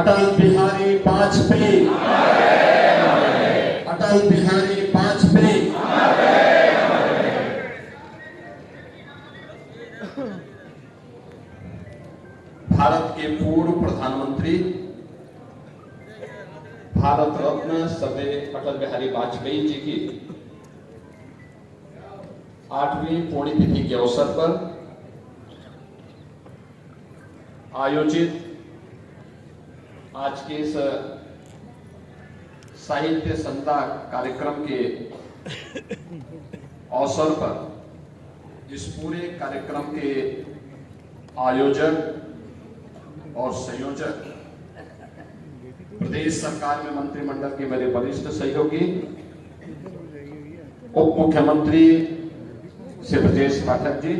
अटल बिहारी वाजपेयी, अटल बिहारी वाजपेयी। भारत के पूर्व प्रधानमंत्री, भारत रत्न स्वर्गीय अटल बिहारी वाजपेयी जी की 8वीं पुण्यतिथि के अवसर पर आयोजित आज के इस साहित्य संध्या कार्यक्रम के अवसर पर इस पूरे कार्यक्रम के आयोजक और संयोजक प्रदेश सरकार में मंत्रिमंडल के मेरे वरिष्ठ सहयोगी उप मुख्यमंत्री श्री ब्रजेश पाठक जी,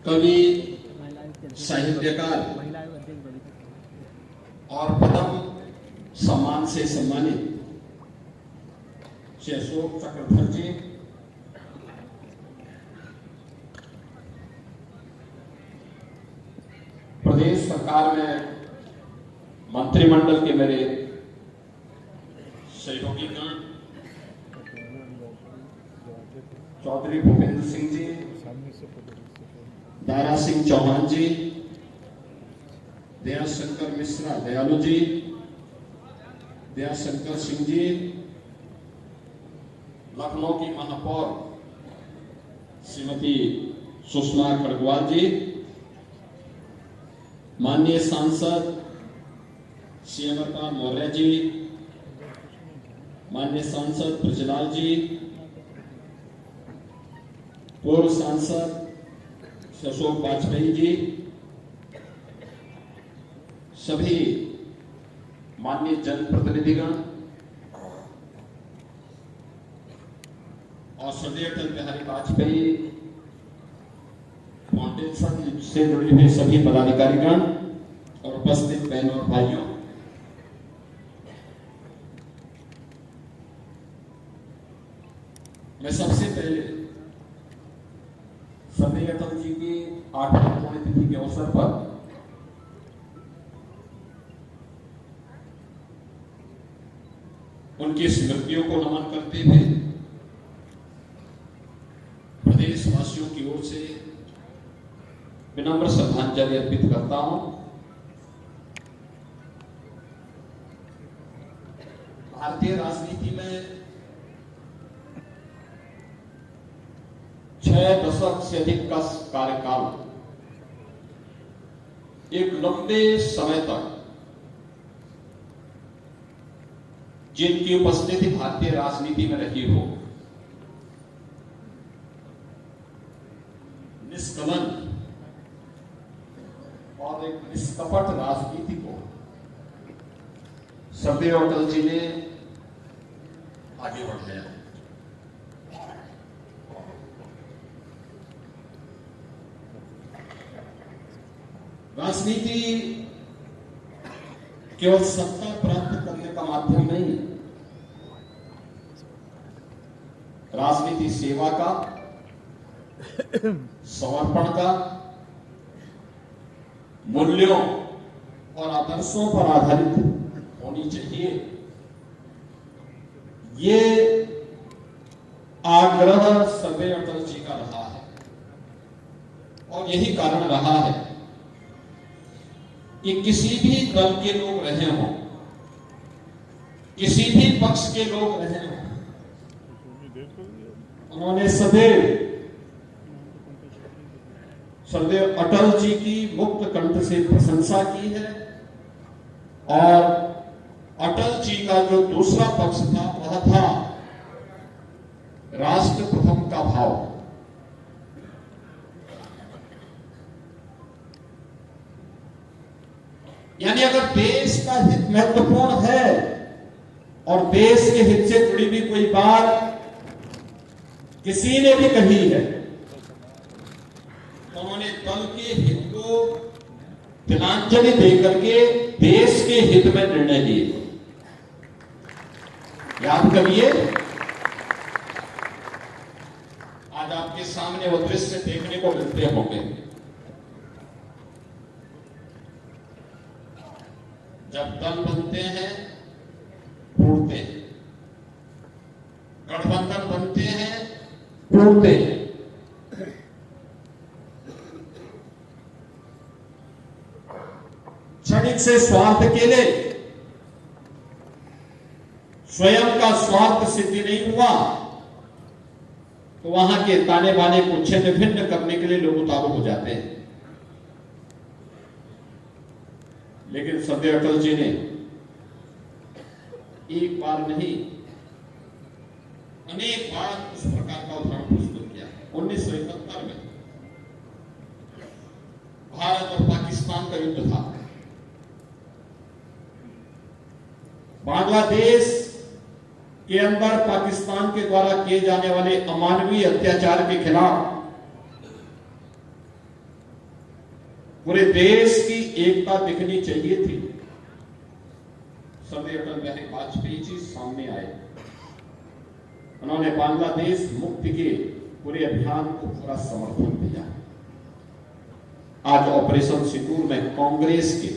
कवि, साहित्यकार और पद्म सम्मान से सम्मानित श्री अशोक चक्रधर जी, प्रदेश सरकार में मंत्रिमंडल के मेरे सहयोगीगण चौधरी भूपेंद्र सिंह जी, दारा सिंह चौहान जी, दयाशंकर मिश्रा दयालु जी, दयाशंकर सिंह जी, लखनऊ की महापौर श्रीमती सुषमा खड़गवाल जी, माननीय सांसद श्री अमरपाल मौर्य जी, माननीय सांसद ब्रजलाल जी, पूर्व सांसद अशोक वाजपेयी जी, सभी माननीय जनप्रतिनिधिगण और स्वर्गीय अटल बिहारी वाजपेयी फाउंडेशन से जुड़े हुए सभी पदाधिकारीगण और उपस्थित बहनों और भाइयों, मैं सबसे पहले स्वर्गीय अटल जी की 8वीं पुण्यतिथि के अवसर पर उनकी स्मृतियों को नमन करते हुए प्रदेशवासियों की ओर से विनम्र श्रद्धांजलि अर्पित करता हूं। भारतीय राजनीति में 6 दशक से अधिक का कार्यकाल, एक लंबे समय तक जिनकी उपस्थिति भारतीय राजनीति में रही हो, निष्कलंक और एक निष्कपट राजनीति को स्वर्गीय अटल जी ने आगे बढ़ाया। राजनीति केवल सत्ता प्राप्त करने का माध्यम नहीं, राजनीति सेवा का, समर्पण का, मूल्यों और आदर्शों पर आधारित होनी चाहिए, ये आग्रह स्वर्गीय अटल जी का रहा है। और यही कारण रहा है कि किसी भी दल के लोग रहे हों, किसी भी पक्ष के लोग रहे हों, उन्होंने सदैव स्वर्गीय अटल जी की मुक्त कंठ से प्रशंसा की है। और अटल जी का जो दूसरा पक्ष था वह था राष्ट्र प्रथम का भाव। यानी अगर देश का हित महत्वपूर्ण है और देश के हित से जुड़ी भी कोई बात किसी ने भी कही है, तो उन्होंने दल के हित को तिलांजलि देकर के देश के हित में निर्णय लिए। याद करिए, आज आपके सामने वो दृश्य देखने को मिलते होंगे। जब दल बनते हैं टूटते हैं, गठबंधन बनते हैं टूटते हैं। क्षणिक से स्वार्थ के लिए स्वयं का स्वार्थ सिद्धि नहीं हुआ तो वहां के ताने बाने को छिन्न भिन्न करने के लिए लोग उतारू हो जाते हैं। लेकिन सदैव अटल जी ने एक बार नहीं अनेक बार उस प्रकार का उदाहरण प्रस्तुत किया। 1971 में भारत और पाकिस्तान का युद्ध था। बांग्लादेश के अंदर पाकिस्तान के द्वारा किए जाने वाले अमानवीय अत्याचार के खिलाफ पूरे देश की एकता दिखनी चाहिए थी। सरदार अटल बिहारी वाजपेयी जी सामने आए, उन्होंने बांग्लादेश मुक्ति के पूरे अभियान को पूरा समर्थन दिया। आज ऑपरेशन सिंदूर में कांग्रेस के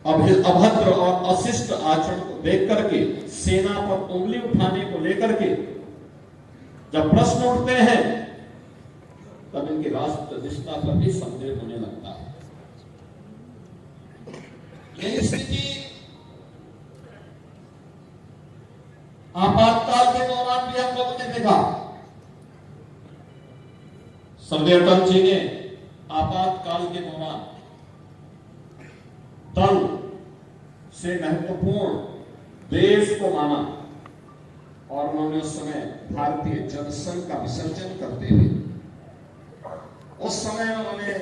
अभद्र और अशिष्ट आचरण को देख करके, सेना पर उंगली उठाने को लेकर के जब प्रश्न उठते हैं तब इनकी राष्ट्र प्रतिष्ठा पर भी संदेह होने लगता है। यह स्थिति आपातकाल के दौरान भी हम लोगों ने देखा। सरदार अटल जी ने आपातकाल के दौरान दल से महत्वपूर्ण देश को माना और उन्होंने उस समय भारतीय जनसंघ का विसर्जन करते हुए उस समय उन्होंने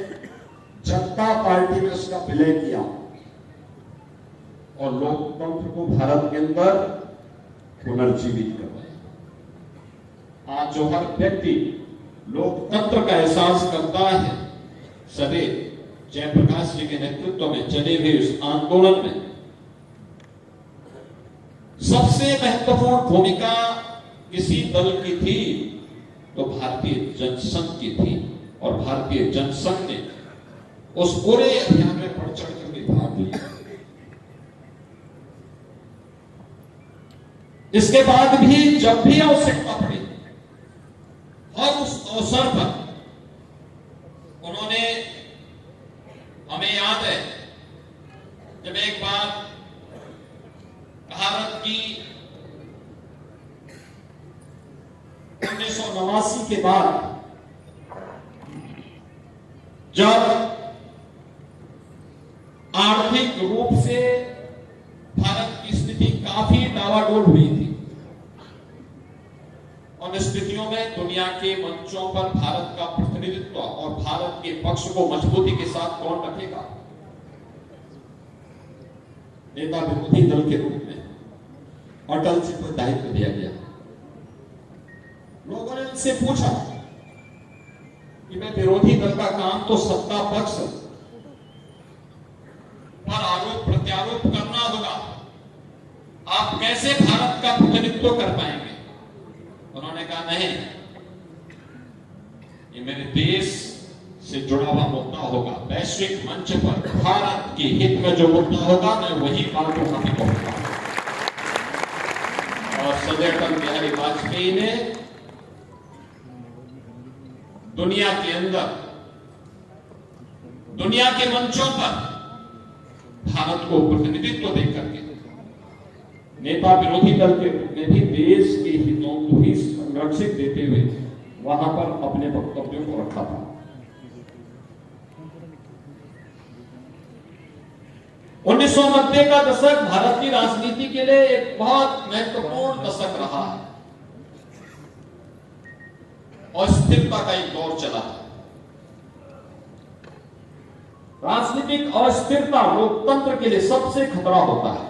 जनता पार्टी में उसका विलय किया और लोकतंत्र को भारत के अंदर पुनर्जीवित करवाया। आज जो हर व्यक्ति लोकतंत्र का एहसास करता है, सदैव जयप्रकाश जी के नेतृत्व में चले हुए उस आंदोलन में सबसे महत्वपूर्ण भूमिका किसी दल की थी तो भारतीय जनसंघ की थी और भारतीय जनसंघ ने उस पूरे अभियान में बढ़ चढ़ कर भाग लिया। इसके बाद भी जब भी आवश्यकता पड़ी और उस अवसर पर उन्होंने, हमें याद है जब एक बार भारत की 1989 के बाद जब आर्थिक रूप से भारत की स्थिति काफी डावाडोल हुई थी, उन स्थितियों में दुनिया के मंचों पर भारत का प्रतिनिधित्व और भारत के पक्ष को मजबूती के साथ कौन रखेगा? नेता विरोधी दल के रूप में अटल जी को दायित्व दिया गया। लोगों ने उनसे पूछा कि मैं विरोधी दल का काम तो सत्ता पक्ष पर आरोप प्रत्यारोप करना होगा, आप कैसे भारत का प्रतिनिधित्व कर पाएंगे? उन्होंने कहा नहीं, ये मेरे देश से जुड़ा हुआ मुद्दा होगा, वैश्विक मंच पर भारत के हित में जो मुद्दा होगा मैं वही बात वहां पे कहूंगा। और सरदार अटल बिहारी वाजपेयी ने दुनिया के अंदर, दुनिया के मंचों पर भारत को प्रतिनिधित्व देकर के नेता विरोधी दल के रूप में भी देश के हितों को ही संरक्षित देते हुए वहां पर अपने वक्तव्यों को रखा था। उन्नीस सौ 1990 का दशक भारत की राजनीति के लिए एक बहुत महत्वपूर्ण दशक रहा है। अस्थिरता का एक दौर चला था। राजनीतिक अस्थिरता लोकतंत्र के लिए सबसे खतरा होता है।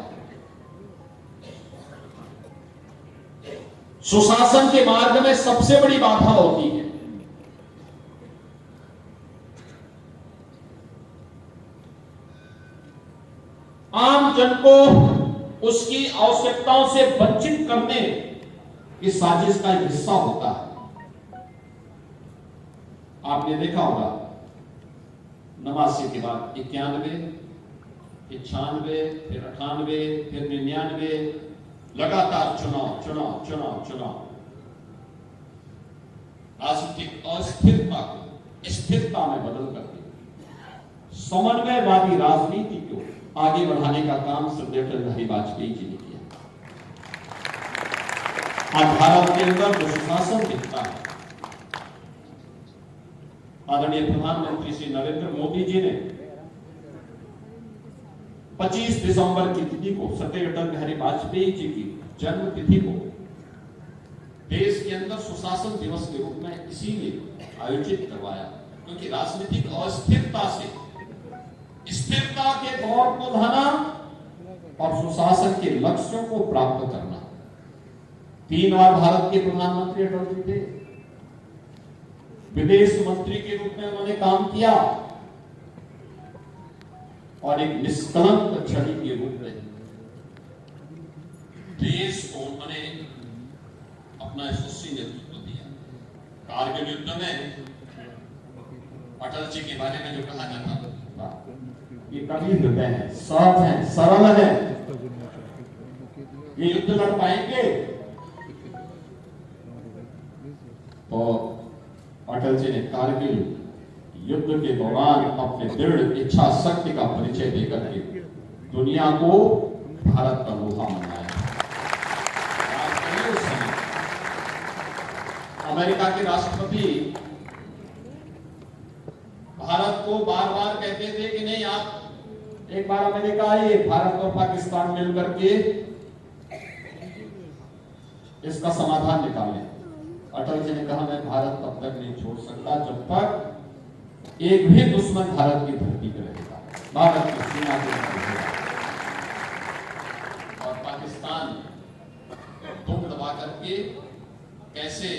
सुशासन के मार्ग में सबसे बड़ी बाधा होती है। आम जन को उसकी आवश्यकताओं से वंचित करने की साजिश का एक हिस्सा होता है। आपने देखा होगा 89 के बाद 91, 96, फिर 98, फिर 99, लगातार चुनाव चुनाव चुनाव चुनाव राजनीतिक अस्थिरता को स्थिरता में बदल करके समन्वयवादी राजनीति को आगे बढ़ाने का काम श्रद्धेय अटल बिहारी वाजपेयी जी ने किया। आज भारत के अंदर जो सुशासन दिखता है, आदरणीय प्रधानमंत्री श्री नरेंद्र मोदी जी ने 25 दिसंबर की तिथि को श्रद्धेय अटल बिहारी वाजपेयी जी की जन्म तिथि को देश के अंदर सुशासन दिवस के रूप में इसीलिए आयोजित करवाया, क्योंकि राजनीतिक अस्थिरता से स्थिरता के दौर को लाना और सुशासन के लक्ष्यों को प्राप्त करना। 3 बार भारत के प्रधानमंत्री अटल जी थे, विदेश मंत्री के रूप में उन्होंने काम किया और एक निष्कलंक छवि के रूप में देश को उन्होंने अपना यशस्वी नेतृत्व दिया। कारगिल युद्ध में अटल जी के बारे में जो कहा जाता ये कभी हृदय है, सहज है, सरल है, ये युद्ध लड़ पाएंगे। तो अटल जी ने कारगिल युद्ध के दौरान अपने दृढ़ इच्छा शक्ति का परिचय देकर के दुनिया को भारत का लोहा बनाया। अमेरिका के राष्ट्रपति भारत को बार बार कहते थे कि नहीं, आप एक बार अमेरिका आइए, भारत और पाकिस्तान मिलकर के इसका समाधान निकालें। अटल जी ने कहा मैं भारत तब तक नहीं छोड़ सकता जब तक एक भी दुश्मन भारत की धरती पर रहेगा, भारत की सीमा के रहेगा। और पाकिस्तान दुम दबा करके कैसे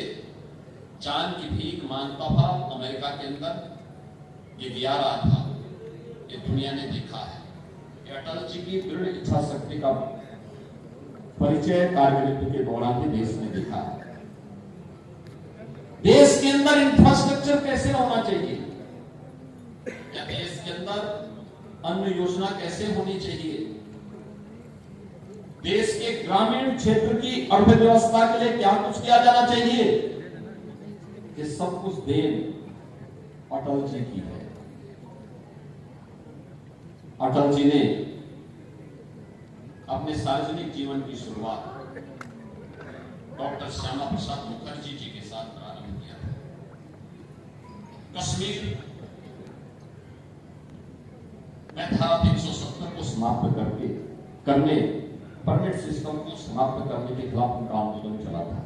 जान की भीख मांगता था अमेरिका के अंदर, ये दिया रहा था, ये दुनिया ने देखा है। ये अटल जी की दृढ़ इच्छा शक्ति का परिचय कारगिल युद्ध के दौरान भी देश ने देखा है। देश के अंदर इंफ्रास्ट्रक्चर कैसे होना चाहिए, या देश के अंदर अन्न योजना कैसे होनी चाहिए, देश के ग्रामीण क्षेत्र की अर्थव्यवस्था के लिए क्या कुछ किया जाना चाहिए, ये सब कुछ देन अटल जी की है। अटल जी ने अपने सार्वजनिक जीवन की शुरुआत डॉक्टर श्यामा प्रसाद मुखर्जी जी के साथ प्रारंभ किया। कश्मीर में धारा 370 को समाप्त करने परमिट सिस्टम को समाप्त करने के खिलाफ उनका आंदोलन चला था।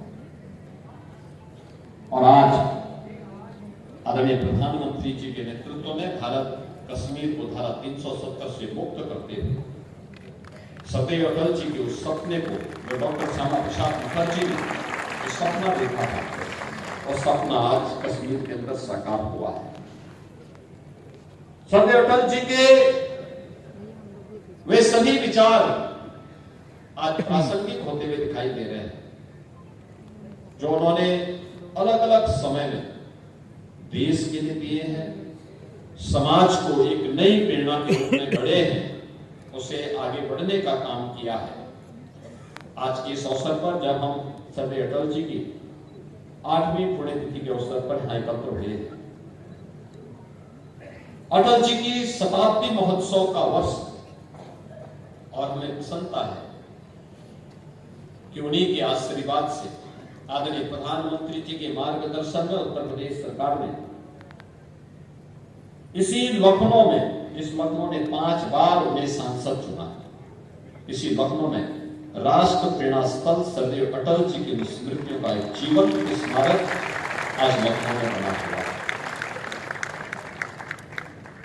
और आज आदरणीय प्रधानमंत्री जी के नेतृत्व में भारत कश्मीर को धारा 370 से मुक्त करते हुए श्रद्धेय अटल जी के उस सपने को जो डॉक्टर श्यामा प्रसाद मुखर्जी ने उस सपना देखा था, और सपना आज कश्मीर के अंदर साकार हुआ है। श्रद्धेय अटल जी के वे सभी विचार आज प्रासंगिक होते हुए दिखाई दे रहे हैं, जो उन्होंने अलग अलग समय में देश के लिए दिए हैं, समाज को एक नई प्रेरणा के रूप में गढ़े हैं, उसे आगे बढ़ने का काम किया है। आज के इस अवसर पर जब हम श्रद्धेय अटल जी की 8वीं पुण्यतिथि के अवसर पर यहाँ एकत्र हुए हैं, अटल जी की शताब्दी महोत्सव का वर्ष, और हमें प्रसन्नता है कि उन्हीं के आशीर्वाद से आदरणीय प्रधानमंत्री जी के मार्गदर्शन में उत्तर प्रदेश सरकार ने इसी लखनऊ में, जिस लखनऊ ने 5 बार उन्हें सांसद चुना, इसी लखनऊ में राष्ट्र प्रेरणा स्थल श्रद्धेय अटल जी की स्मृतियों का एक जीवंत स्मारक आज लखनऊ में बना हुआ है।